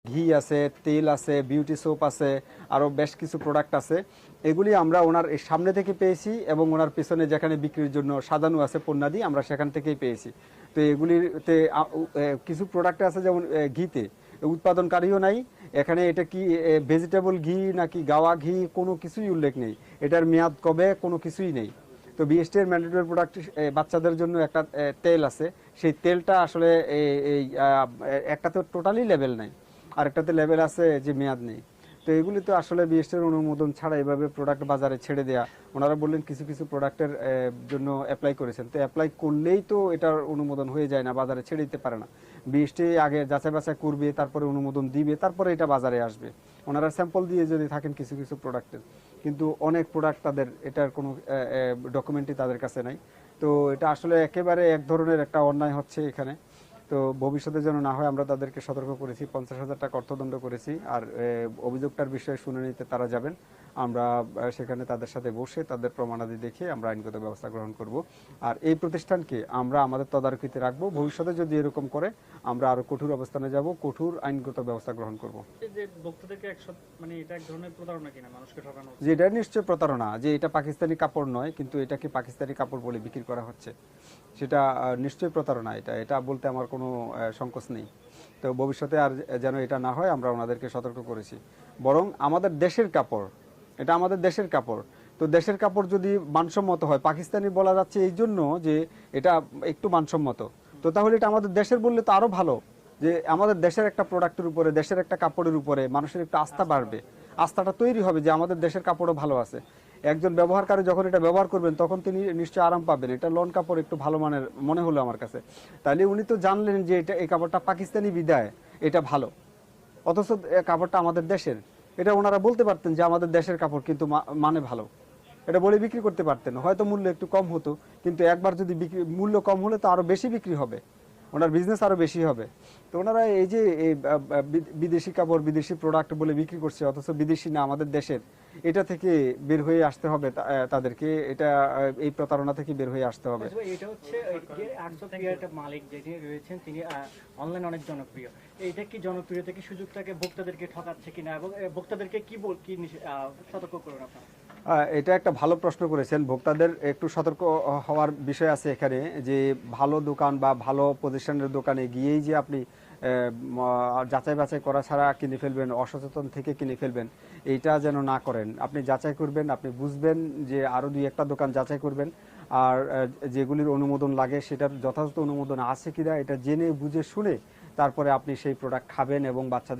ঘি আছে, তেল আছে, বিউটি সোপ আছে, আরও বেশ কিছু প্রোডাক্ট আছে। এগুলি আমরা ওনার এই সামনে থেকে পেয়েছি এবং ওনার পেছনে যেখানে বিক্রির জন্য সাজানো আছে পণ্যাদি আমরা সেখান থেকেই পেয়েছি। তো এগুলিতে কিছু প্রোডাক্ট আছে যেমন ঘিতে উৎপাদনকারীও নাই এখানে, এটা কি ভেজিটেবল ঘি নাকি গাওয়া ঘি কোনো কিছুই উল্লেখ নেই, এটার মেয়াদ কবে কোনো কিছুই নেই। তো বিএসটি এর ম্যান্ডেটরি প্রোডাক্ট বাচ্চাদের জন্য একটা তেল আছে, সেই তেলটা আসলে এই একটা তো টোটালি লেভেল নাই, আরেকটাতে লেভেল আছে যে মেয়াদ নেই। তো এগুলি তো আসলে বিএসটির অনুমোদন ছাড়া এভাবে প্রোডাক্ট বাজারে ছেড়ে দেয়া। ওনারা বললেন কিছু কিছু প্রোডাক্টের জন্য অ্যাপ্লাই করেছেন, তো অ্যাপ্লাই করলেই তো এটার অনুমোদন হয়ে যায় না, বাজারে ছেড়ে দিতে পারে না। বিএসটি আগে যাচাই বাছাই করবে, তারপরে অনুমোদন দিবে, তারপরে এটা বাজারে আসবে। ওনারা স্যাম্পল দিয়ে যদি থাকেন কিছু কিছু প্রোডাক্টের, কিন্তু অনেক প্রোডাক্ট তাদের এটার কোনো ডকুমেন্টই তাদের কাছে নাই। তো এটা আসলে একেবারে এক ধরনের একটা অন্যায় হচ্ছে এখানে। তো ভবিষ্যতে যেন না হয় আমরা তাদেরকে সতর্ক করেছি, 50,000 টাকা অর্থদণ্ড করেছি। আর অভিযোগটার বিষয়ে শুনে নিতে তারা যাবেন, আমরা সেখানে তাদের সাথে বসে তাদের প্রমাণাদি দেখে আমরা আইনগত ব্যবস্থা গ্রহণ করব। আর এই প্রতিষ্ঠানকে আমরা আমাদের তদারকিতে রাখবো, ভবিষ্যতে যদি এরকম করে আমরা আরো কঠোর অবস্থানে যাব, কঠোর আইনগত ব্যবস্থা গ্রহণ করব। যে ভোক্তাদেরকে মানে এটা এক ধরনের প্রতারণা কিনা, মানুষকে ঠকানো? যে এটা নিশ্চয় প্রতারণা, যে এটা পাকিস্তানি কাপড় নয় কিন্তু এটাকে পাকিস্তানি কাপড় বলে বিক্রি করা হচ্ছে, সেটা নিশ্চয়ই প্রতারণা। এটা এটা বলতে আমার কোনো সংকোচ নেই। তো ভবিষ্যতে আর যেন এটা না হয় আমরা ওনাদেরকে সতর্ক করেছি। বরং আমাদের দেশের কাপড়, এটা আমাদের দেশের কাপড়, তো দেশের কাপড় যদি মানসম্মত হয়, পাকিস্তানি বলা যাচ্ছে এই জন্য যে এটা একটু মানসম্মত, তো তাহলে এটা আমাদের দেশের বললে তো আরো ভালো, যে আমাদের দেশের একটা প্রোডাক্টের উপরে, দেশের একটা কাপড়ের উপরে মানুষের একটু আস্থা বাড়বে, আস্থাটা তৈরি হবে যে আমাদের দেশের কাপড়ও ভালো আছে। একজন ব্যবহারকারী যখন এটা ব্যবহার করবেন তখন তিনি নিশ্চয়ই আরাম পাবেন, এটা লন কাপড় একটু ভালো মানের মনে হলো আমার কাছে। তাহলে উনি তো জানলেন যে এটা এই কাপড়টা পাকিস্তানি বিদায় এটা ভালো, অথচ কাপড়টা আমাদের দেশের। এটা ওনারা বলতে পারতেন যে আমাদের দেশের কাপড় কিন্তু মানে ভালো, এটা বলে বিক্রি করতে পারতেন, হয়তো মূল্য একটু কম হতো, কিন্তু একবার যদি বিক্রি মূল্য কম হলে তো আরো বেশি বিক্রি হবে, ওনার বিজনেস আরো বেশি হবে। তো ওনারা এই যে এই বিদেশি কাপড় বিদেশি প্রোডাক্ট বলে বিক্রি করছে, অথচ বিদেশি না আমাদের দেশের, এটা থেকে বের হয়ে আসতে হবে তাদেরকে, এটা এই প্রতারণা থেকে বের হয়ে আসতে হবে। এটা হচ্ছে একটা মালিক যেটি রয়েছেন তিনি অনলাইন অনেক জনপ্রিয়। এটা কি জনপ্রিয়তা কি সুযোগটাকে ভোক্তাদেরকে ঠকাচ্ছে কিনা, এবং ভোক্তাদেরকে কি সতর্ক করুন আপনারা? এটা একটা ভালো প্রশ্ন করেছেন। ভোক্তাদের একটু সতর্ক হওয়ার বিষয় আছে এখানে, যে ভালো দোকান বা ভালো পজিশনের দোকানে গিয়েই যে আপনি যাচাই বাছাই করা ছাড়া কিনে ফেলবেন, অসচেতন থেকে কিনে ফেলবেন, এইটা যেন না করেন। আপনি যাচাই করবেন, আপনি বুঝবেন যে আরও দুই একটা দোকান যাচাই করবেন, আর যেগুলির অনুমোদন লাগে সেটার যথাযথ অনুমোদন আছে কিনা এটা জেনে বুঝে শুনে তারপরে আপনি সেই প্রোডাক্ট খাবেন এবং বাচ্চাদের